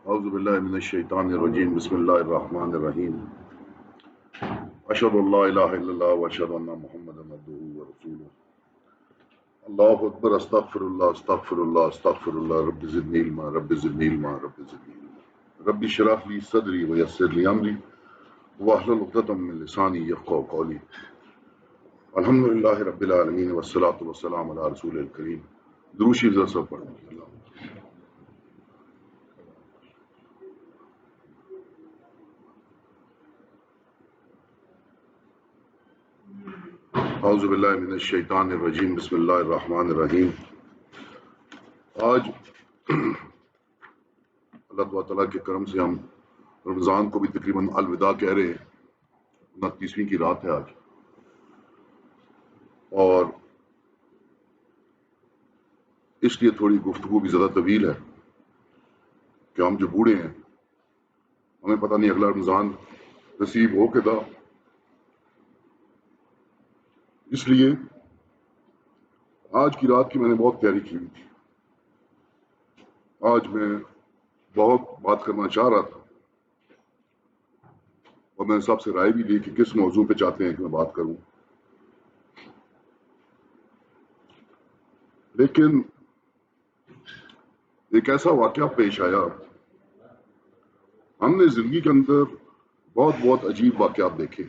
اعوذ باللہ من الشیطان الرجیم بسم اللہ الرحمن الرحیم اشہد ان لا الہ الا اللہ واشہد ان محمدا عبدہ ورسولہ اللہ اکبر استغفر اللہ رب زدنی علما رب زدنی علما رب زدنی علما رب اشرح لی صدری ویسر لی امری واحلل عقدۃ من لسانی یفقهوا قولی الحمدللہ رب العالمین والصلاة والسلام علی رسول الکریم درود شریف سب پڑھیں. اعوذ باللہ من الشیطان الرجیم بسم اللہ الرحمن الرحیم. آج اللہ تعالیٰ کے کرم سے ہم رمضان کو بھی تقریباً الوداع کہہ رہے ہیں. 29ویں کی رات ہے آج، اور اس لیے تھوڑی گفتگو بھی زیادہ طویل ہے کہ ہم جو بوڑھے ہیں ہمیں پتہ نہیں اگلا رمضان نصیب ہو کہ نہ. اس لیے آج کی رات کی میں نے بہت تیاری کی ہوئی تھی. آج میں بہت بات کرنا چاہ رہا تھا اور میں نے سب سے رائے بھی لی کہ کس موضوع پہ چاہتے ہیں کہ میں بات کروں، لیکن ایک ایسا واقعہ پیش آیا. ہم نے زندگی کے اندر بہت عجیب واقعات دیکھے،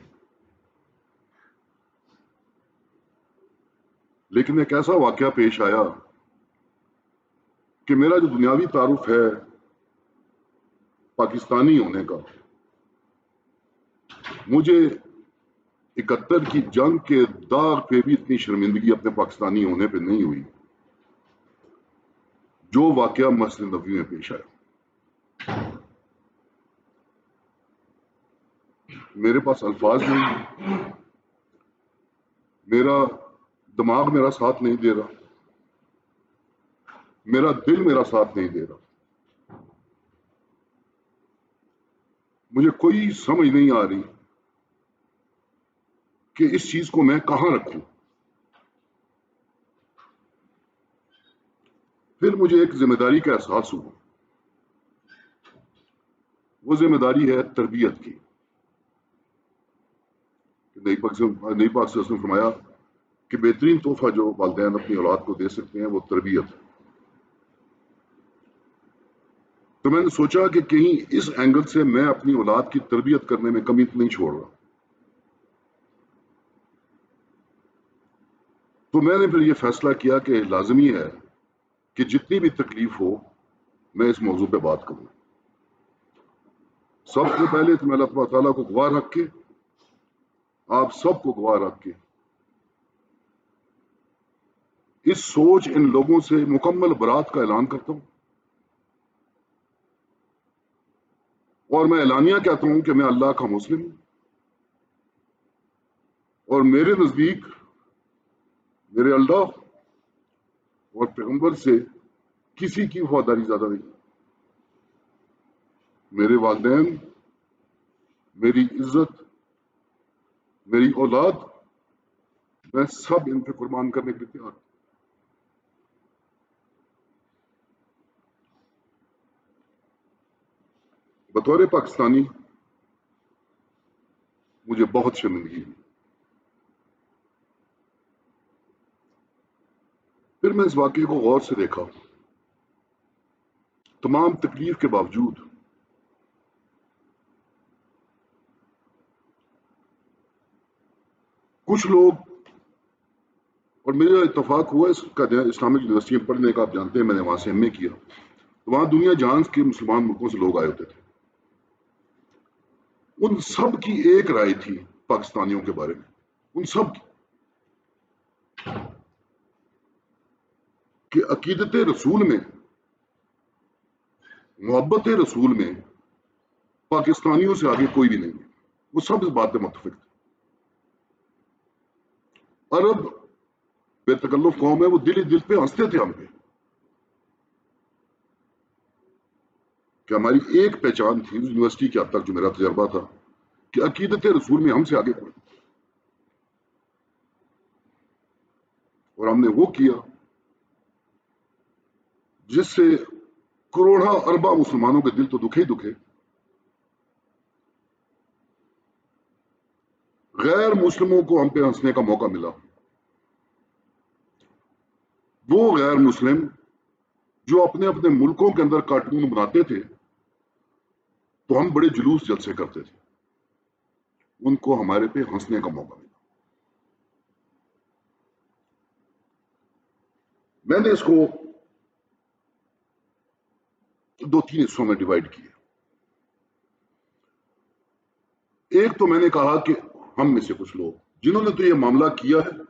لیکن ایک ایسا واقعہ پیش آیا کہ میرا جو دنیاوی تعارف ہے پاکستانی ہونے کا، مجھے 71 کی جنگ کے داغ پہ بھی اتنی شرمندگی اپنے پاکستانی ہونے پہ نہیں ہوئی جو واقعہ مسجد نبوی میں پیش آیا. میرے پاس الفاظ نہیں، میرا دماغ میرا ساتھ نہیں دے رہا، میرا دل میرا ساتھ نہیں دے رہا. مجھے کوئی سمجھ نہیں آ رہی کہ اس چیز کو میں کہاں رکھوں. پھر مجھے ایک ذمہ داری کا احساس ہوا. وہ ذمہ داری ہے تربیت کی. نئی پاک سے اس نے فرمایا کہ بہترین تحفہ جو والدین اپنی اولاد کو دے سکتے ہیں وہ تربیت ہے. تو میں نے سوچا کہ کہیں اس اینگل سے میں اپنی اولاد کی تربیت کرنے میں کمی نہیں چھوڑ رہا. تو میں نے پھر یہ فیصلہ کیا کہ لازمی ہے کہ جتنی بھی تکلیف ہو میں اس موضوع پہ بات کروں. سب سے پہلے تو میں اللہ تعالیٰ کو گواہ رکھ کے، آپ سب کو گواہ رکھ کے، اس سوچ ان لوگوں سے مکمل برات کا اعلان کرتا ہوں. اور میں اعلانیہ کہتا ہوں کہ میں اللہ کا مسلم ہوں، اور میرے نزدیک میرے اللہ اور پیغمبر سے کسی کی وفاداری زیادہ نہیں. میرے والدین، میری عزت، میری اولاد، میں سب ان پہ قربان کرنے کے لیے تیار ہوں. بطور پاکستانی مجھے بہت شرمندگی ہوئی. پھر میں اس واقعے کو غور سے دیکھا. تمام تکلیف کے باوجود کچھ لوگ، اور میرا اتفاق ہوا اس کا اسلامک یونیورسٹی میں پڑھنے کا، آپ جانتے ہیں میں نے وہاں سے ایم اے کیا، تو وہاں دنیا جہان کے مسلمان ملکوں سے لوگ آئے ہوتے تھے. ان سب کی ایک رائے تھی پاکستانیوں کے بارے میں، ان سب کی، کہ عقیدت رسول میں، محبت رسول میں پاکستانیوں سے آگے کوئی بھی نہیں ہے. وہ سب اس بات پہ متفق تھے. عرب بے تکلف قوم ہے، وہ دل ہی دل پہ ہنستے تھے ہم پہ کہ ہماری ایک پہچان تھی اس یونیورسٹی کے حد تک جو میرا تجربہ تھا کہ عقیدت رسول میں ہم سے آگے کوئی، اور ہم نے وہ کیا جس سے کروڑا اربا مسلمانوں کے دل تو دکھے ہی دکھے. غیر مسلموں کو ہم پہ ہنسنے کا موقع ملا. وہ غیر مسلم جو اپنے اپنے ملکوں کے اندر کارٹون بناتے تھے تو ہم بڑے جلوس جلسے کرتے تھے، ان کو ہمارے پہ ہنسنے کا موقع ملا. میں نے اس کو 2-3 حصوں میں ڈیوائڈ کیا. ایک تو میں نے کہا کہ ہم میں سے کچھ لوگ جنہوں نے تو یہ معاملہ کیا ہے،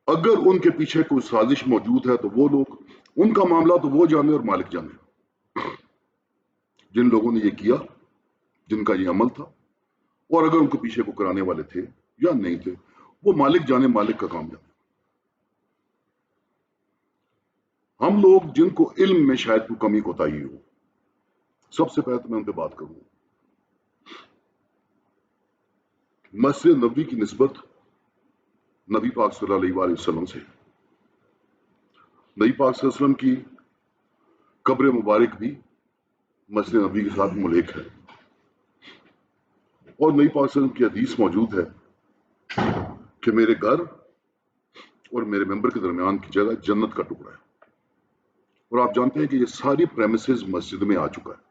اگر ان کے پیچھے کوئی سازش موجود ہے تو وہ لوگ، ان کا معاملہ تو وہ جانے اور مالک جانے. جن لوگوں نے یہ کیا، جن کا یہ عمل تھا، اور اگر ان کے پیچھے کو کرانے والے تھے یا نہیں تھے، وہ مالک جانے، مالک کا کام جانے. ہم لوگ جن کو علم میں شاید کوئی کمی کوتاہی ہو، سب سے پہلے تو میں ان پہ بات کروں. مسجد نبوی کی نسبت نبی پاک صلی اللہ علیہ وسلم سے، نبی پاک صلی اللہ علیہ وسلم کی قبر مبارک بھی مسجد نبوی کے ساتھ ملحق ہے، اور نبی پاک صلی اللہ علیہ وسلم کی حدیث موجود ہے کہ میرے گھر اور میرے ممبر کے درمیان کی جگہ جنت کا ٹکڑا ہے. اور آپ جانتے ہیں کہ یہ ساری پریمیسز مسجد میں آ چکا ہے.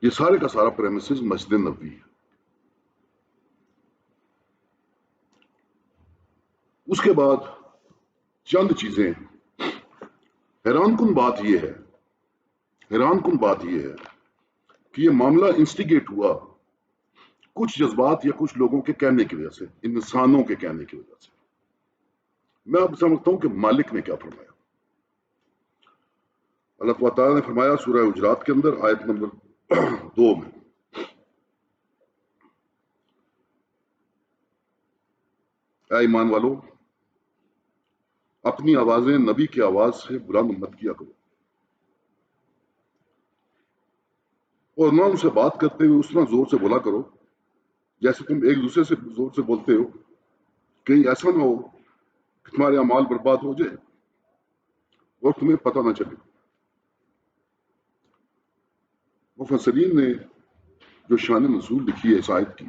یہ سارے کا سارا پریمیسز مسجد نبوی ہے. اس کے بعد چند چیزیں، حیران کن بات یہ ہے کہ یہ معاملہ انسٹیگیٹ ہوا کچھ جذبات یا کچھ لوگوں کے کہنے کی وجہ سے، انسانوں کے کہنے کی وجہ سے. میں اب سمجھتا ہوں کہ مالک نے کیا فرمایا. اللہ تعالیٰ نے فرمایا سورہ حجرات کے اندر آیت نمبر 2 میں، اے ایمان والو، اپنی آوازیں نبی کی آواز سے بلند مت کیا کرو، اور نہ ان سے بات کرتے ہوئے اس طرح زور سے بولا کرو جیسے تم ایک دوسرے سے زور سے بولتے ہو، کہیں ایسا نہ ہو کہ تمہارے اعمال برباد ہو جائے اور تمہیں پتہ نہ چلے. مفسرین نے جو شان نزول لکھی ہے اس آیت کی،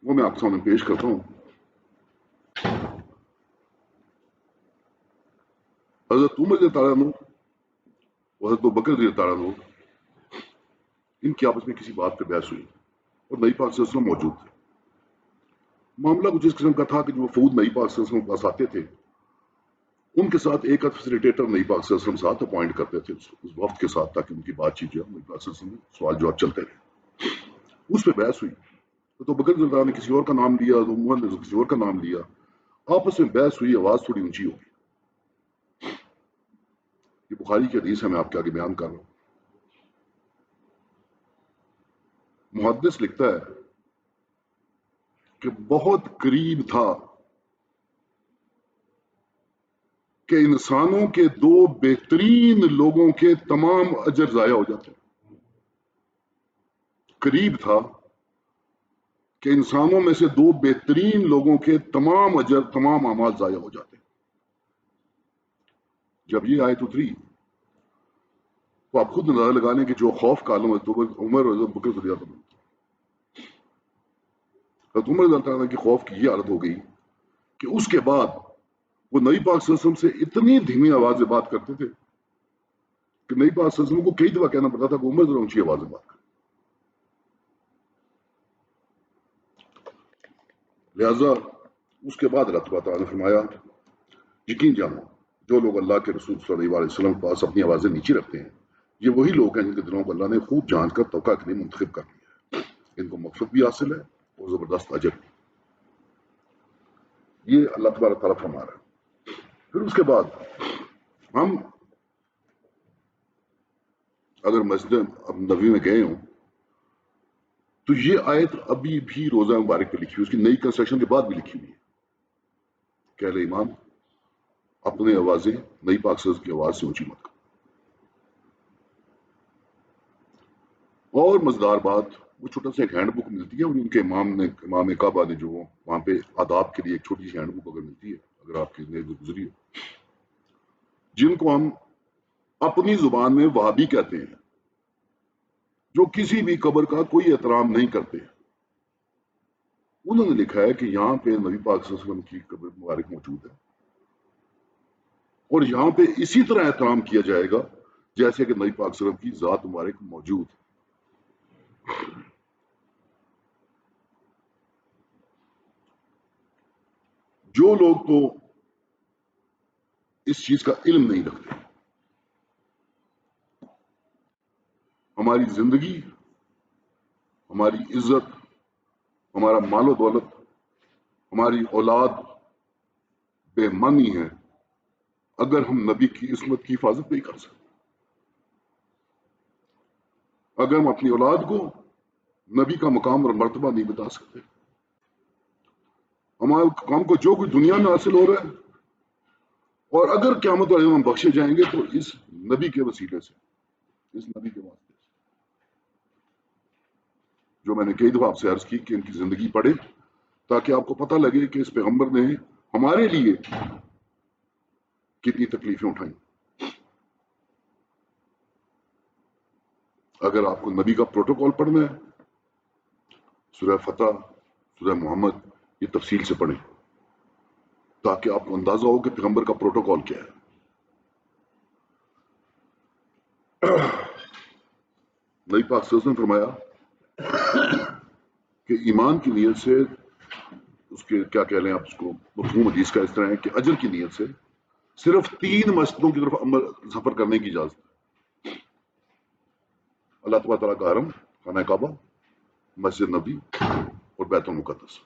وہ میں آپ کے سامنے پیش کرتا ہوں. حضرت عمر رضی اللہ عنہ اور حضرت بکر رضی اللہ عنہ، ان کی آپس میں کسی بات پہ بحث ہوئی اور نبی پاک صلی اللہ علیہ وسلم موجود تھے. معاملہ کچھ اس قسم کا تھا کہ جو وفود نبی پاک صلی اللہ علیہ وسلم کے پاس آتے تھے، ان کے ساتھ ایک فیسیلیٹیٹر نبی پاک صلی اللہ علیہ وسلم ساتھ اپوائنٹ کرتے تھے اس وقت کے ساتھ، تاکہ ان کی بات چیت جو ہے نبی پاک صلی اللہ علیہ وسلم سوال جواب چلتے رہے. اس پہ بحث ہوئی تو بکر رضی اللہ عنہ نے کسی اور کا نام لیا، تو عمر نے کسی اور کا نام لیا. آپس میں بحث ہوئی، آواز تھوڑی اونچی ہو گئی. یہ بخاری کی حدیث ہے، میں آپ کے آگے بیان کر رہا ہوں. محدث لکھتا ہے کہ بہت قریب تھا کہ انسانوں کے 2 بہترین لوگوں کے تمام اجر ضائع ہو جاتے. قریب تھا کہ انسانوں میں سے 2 بہترین لوگوں کے تمام اجر، تمام اعمال ضائع ہو جاتے. جب یہ آیت اتری تو آپ خود اندازہ لگانے کہ جو خوف کا عالم ہے تو عمر اور بکر رضی اللہ عنہ، عمر رضی اللہ عنہ کی خوف کی یہ حالت ہو گئی کہ اس کے بعد وہ نبی پاک صلی اللہ علیہ وسلم سے اتنی دھیمی آواز سے بات کرتے تھے کہ نبی پاک صلی اللہ علیہ وسلم کو کئی دفعہ کہنا پڑتا تھا کہ عمر ذرا اونچی آواز سے بات کر. لہذا اس کے بعد اللہ تعالیٰ نے فرمایا یقین جانو جو لوگ اللہ کے رسول صلی اللہ علیہ وسلم کے پاس اپنی آوازیں نیچی رکھتے ہیں، یہ وہی لوگ ہیں جن کے دلوں کو اللہ نے خوب جانچ کر توقع کے لیے منتخب کر لیا ہے. ان کو مغفرت بھی حاصل ہے اور زبردست اجر بھی. یہ اللہ تبارک تعالیٰ فرما رہا ہے. پھر اس کے بعد ہم اگر مسجد نبوی میں گئے ہوں تو یہ آیت ابھی بھی روزہ مبارک پہ لکھی ہوئی، اس کی نئی کنسٹرکشن کے بعد بھی لکھی ہوئی ہے کہ اہل ایمان اپنے آوازیں نبی پاک صلی اللہ علیہ وسلم کی آواز سے اونچی مت کرو. اور مزیدار بات، وہ چھوٹا سا ایک ہینڈ بک ملتی ہے، ان کے امام کعبہ نے جو وہاں پہ آداب کے لیے ایک چھوٹی سی ہینڈ بک اگر ملتی ہے، اگر آپ کی زندگی گزری ہے، جن کو ہم اپنی زبان میں وہابی کہتے ہیں، جو کسی بھی قبر کا کوئی احترام نہیں کرتے، انہوں نے لکھا ہے کہ یہاں پہ نبی پاک صلی اللہ علیہ وسلم کی قبر مبارک موجود ہے اور یہاں پہ اسی طرح احترام کیا جائے گا جیسے کہ نبی پاک صلی اللہ علیہ وسلم کی ذات مبارک موجود ہے۔ جو لوگ تو اس چیز کا علم نہیں رکھتے، ہماری زندگی، ہماری عزت، ہمارا مال و دولت، ہماری اولاد بے معنی ہے اگر ہم نبی کی عصمت کی حفاظت نہیں کر سکتے، اگر ہم اپنی اولاد کو نبی کا مقام اور مرتبہ نہیں بتا سکتے، ہم کو جو کچھ دنیا میں حاصل ہو رہا ہے، اور اگر قیامت والے دن ہم بخشے جائیں گے تو اس نبی کے وسیلے سے، اس نبی کے واسطے سے، جو میں نے کئی دفعہ آپ سے عرض کی کہ ان کی زندگی پڑھے تاکہ آپ کو پتہ لگے کہ اس پیغمبر نے ہمارے لیے کتنی تکلیفیں اٹھائیں۔ اگر آپ کو نبی کا پروٹوکول پڑھنا ہے، سورہ فتح، سورہ محمد، یہ تفصیل سے پڑھیں تاکہ آپ کو اندازہ ہو کہ پیغمبر کا پروٹوکول کیا ہے۔ نبی پاک صلی اللہ علیہ وسلم نے فرمایا کہ ایمان کی نیت سے، اس کے کیا کہہ لیں آپ اس کو، مفہوم حدیث کا اس طرح ہے کہ اجر کی نیت سے صرف 3 مسجدوں کی طرف سفر کرنے کی اجازت ہے: اللہ تعالیٰ کا حرم، خانہ کعبہ، مسجد نبی اور بیت المقدس۔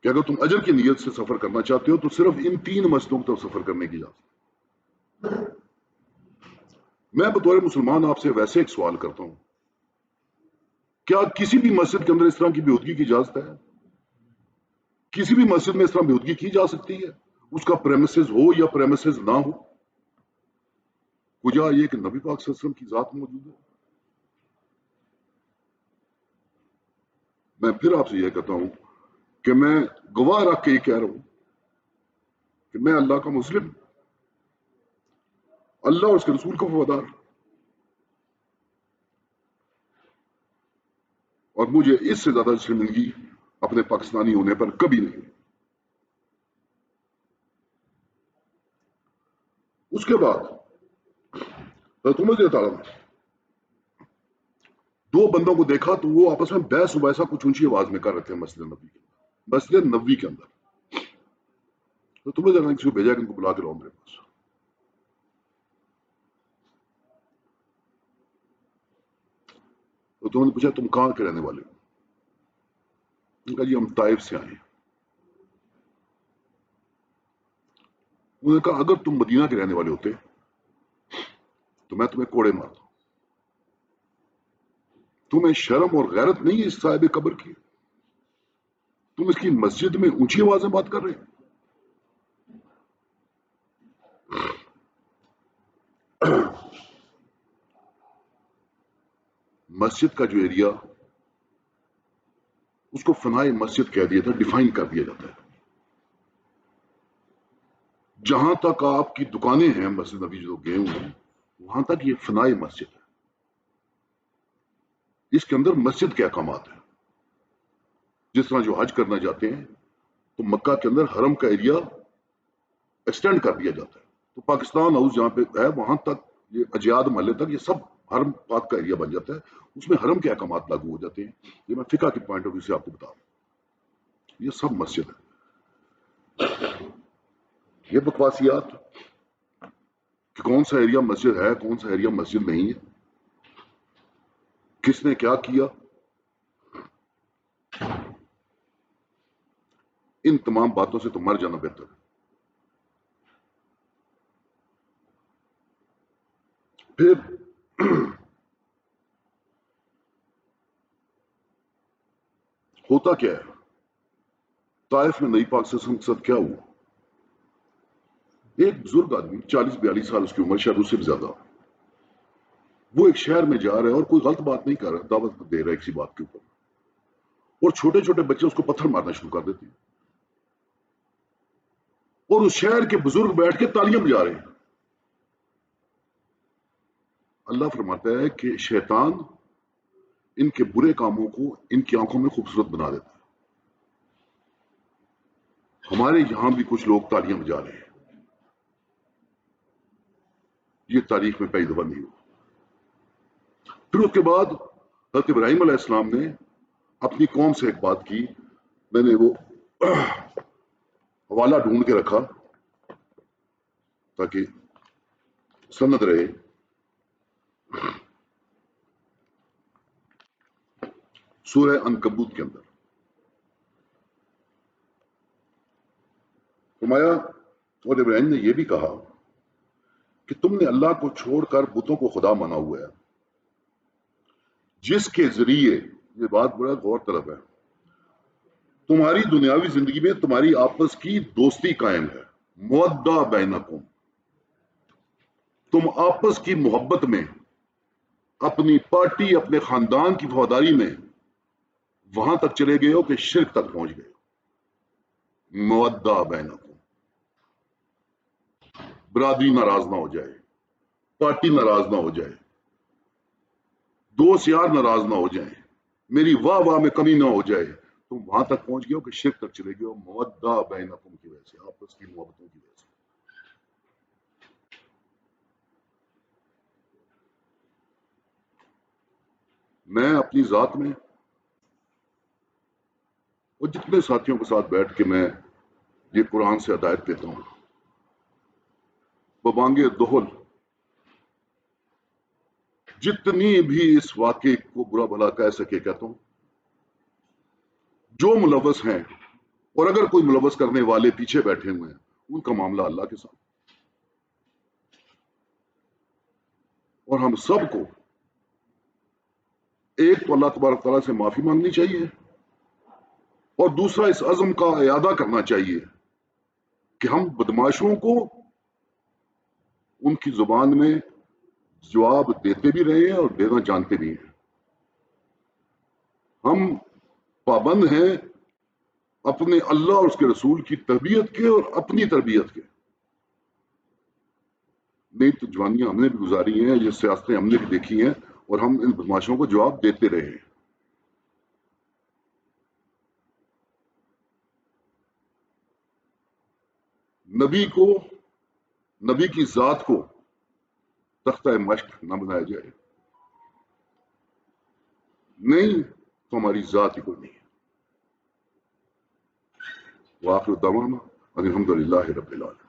کہ اگر تم اجر کی نیت سے سفر کرنا چاہتے ہو تو صرف ان 3 مسجدوں کی طرف سفر کرنے کی اجازت ہے۔ میں بطور مسلمان آپ سے ویسے ایک سوال کرتا ہوں، کیا کسی بھی مسجد کے اندر اس طرح کی بیہودگی کی اجازت ہے؟ کسی بھی مسجد میں اس طرح بیہودگی کی جا سکتی ہے، اس کا پریمیسز ہو یا پریمیسز نہ ہو؟ وجہ یہ کہ نبی پاک صلی اللہ علیہ وسلم کی ذات موجود ہے۔ میں پھر آپ سے یہ کہتا ہوں کہ میں گواہ رکھ کے یہ کہہ رہا ہوں کہ میں اللہ کا مسلم، اللہ اور اس کے رسول کا وفادار، اور مجھے اس سے زیادہ شرمندگی اپنے پاکستانی ہونے پر کبھی نہیں۔ اس کے بعد دو بندوں کو دیکھا تو وہ آپس میں بحث وبحثہ کچھ اونچی آواز میں کر رہے تھے مسجد نبی کے اندر، مسجد نبوی کے اندر۔ تو تمہیں جانا کسی کو بھیجا کہ ان کو بلا کے لاؤ میرے پاس۔ تو تمہیں نے پوچھا تم کہاں کے رہنے والے ہو؟ ان کا جی ہم طائف سے آئے ہیں۔ انہوں نے کہا اگر تم مدینہ کے رہنے والے ہوتے تو میں تمہیں کوڑے مارتا ہوں۔ تمہیں شرم اور غیرت نہیں ہے اس صاحب قبر کی؟ تم اس کی مسجد میں اونچی آواز میں بات کر رہے ہیں۔ مسجد کا جو ایریا، اس کو فنائے مسجد کہہ دیا تھا، ڈیفائن کر دیا جاتا ہے۔ جہاں تک آپ کی دکانیں ہیں مسجد نبی جو گئے ہوئے ہیں، وہاں تک یہ فنائے مسجد ہے۔ اس کے اندر مسجد کے احکامات ہیں۔ جس طرح جو حج کرنا جاتے ہیں تو مکہ کے اندر حرم کا ایریا ایکسٹینڈ کر دیا جاتا ہے، تو پاکستان ہاؤس جہاں پہ ہے وہاں تک، یہ اجیاد محلے تک، یہ سب حرم پاک کا ایریا بن جاتا ہے۔ اس میں حرم کے احکامات لاگو ہو جاتے ہیں۔ یہ میں فقہ کے پوائنٹ آف ویو سے آپ کو بتا رہا ہوں، یہ سب مسجد ہے۔ یہ بکواسیات کہ کون سا ایریا مسجد ہے، کون سا ایریا مسجد نہیں ہے، کس نے کیا کیا، ان تمام باتوں سے تو مر جانا بہتر ہے۔ پھر ہوتا کیا ہے؟ طائف میں نبی پاک صلی اللہ علیہ وسلم کے ساتھ کیا ہوا؟ ایک بزرگ آدمی 40-42 سال اس کی عمر، شاید اس سے بھی زیادہ، وہ ایک شہر میں جا رہا ہے اور کوئی غلط بات نہیں کر رہا، دعوت دے رہا ہے کسی بات کے اوپر، اور چھوٹے چھوٹے بچے اس کو پتھر مارنا شروع کر دیتے ہیں۔ اور اس شہر کے بزرگ بیٹھ کے تالیاں بجا رہے ہیں. اللہ فرماتا ہے کہ شیطان ان کے برے کاموں کو ان کی آنکھوں میں خوبصورت بنا دیتا ہے. ہمارے یہاں بھی کچھ لوگ تالیاں بجا رہے ہیں. یہ تاریخ میں پہلی دفعہ نہیں ہوا. پھر اس کے بعد حضرت ابراہیم علیہ السلام نے اپنی قوم سے ایک بات کی. میں نے وہ حوالہ ڈھونڈ کے رکھا تاکہ سند رہے. سورہ عنکبوت کے اندر فرمایا اور ابراہیم نے یہ بھی کہا کہ تم نے اللہ کو چھوڑ کر بتوں کو خدا مانا ہوا ہے جس کے ذریعے، یہ بات بڑا غور طلب ہے، تمہاری دنیاوی زندگی میں تمہاری آپس کی دوستی قائم ہے. مودہ بینکم، تم آپس کی محبت میں، اپنی پارٹی، اپنے خاندان کی وفاداری میں وہاں تک چلے گئے ہو کہ شرک تک پہنچ گئے. مودہ بینکم، برادری ناراض نہ ہو جائے، پارٹی ناراض نہ ہو جائے، دوست یار ناراض نہ ہو جائیں، میری واہ واہ میں کمی نہ ہو جائے. تم وہاں تک پہنچ گئے ہو کہ شرک تک چلے گئے ہو. مودہ بینکم کی وجہ سے، آپس کی محبتوں کی وجہ سے. میں اپنی ذات میں اور جتنے ساتھیوں کے ساتھ بیٹھ کے میں یہ قرآن سے ہدایت دیتا ہوں، ببانگ دہل جتنی بھی اس واقعے کو برا بھلا کہہ سکے کہتا ہوں. جو ملوث ہیں اور اگر کوئی ملوث کرنے والے پیچھے بیٹھے ہوئے ہیں، ان کا معاملہ اللہ کے ساتھ. اور ہم سب کو ایک تو اللہ تبارک تعالیٰ سے معافی مانگنی چاہیے، اور دوسرا اس عزم کا اعادہ کرنا چاہیے کہ ہم بدماشوں کو ان کی زبان میں جواب دیتے بھی رہے ہیں اور دینا جانتے بھی ہیں. ہم پابند ہیں اپنے اللہ اور اس کے رسول کی تربیت کے اور اپنی تربیت کے. نہیں تو جوانیاں ہم نے بھی گزاری ہیں، یہ سیاستیں ہم نے بھی دیکھی ہیں، اور ہم ان بدماشوں کو جواب دیتے رہے ہیں. نبی کی ذات کو تختہ مشق نہ بنایا جائے. نہیں تو ہماری ذات ہی کوئی نہیں ہے. وآخر دعوانا الحمدللہ رب العالمین.